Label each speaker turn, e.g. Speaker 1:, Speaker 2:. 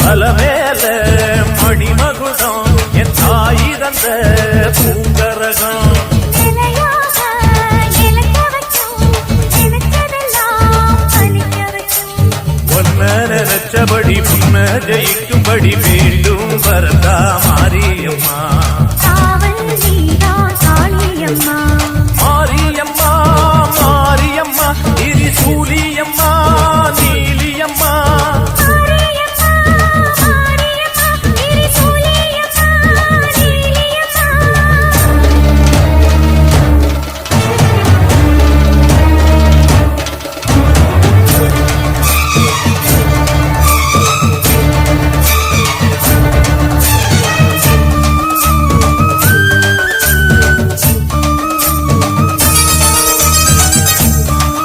Speaker 1: அலமேல மணிமகுடம் என் தாய் தந்த பூங்கரகம் நினைச்சபடி புன்ன ஜெயிக்கும்படி மீண்டும் வரதா மாரியம்மா மாரியம்மா மாரியம்மா இது சூழி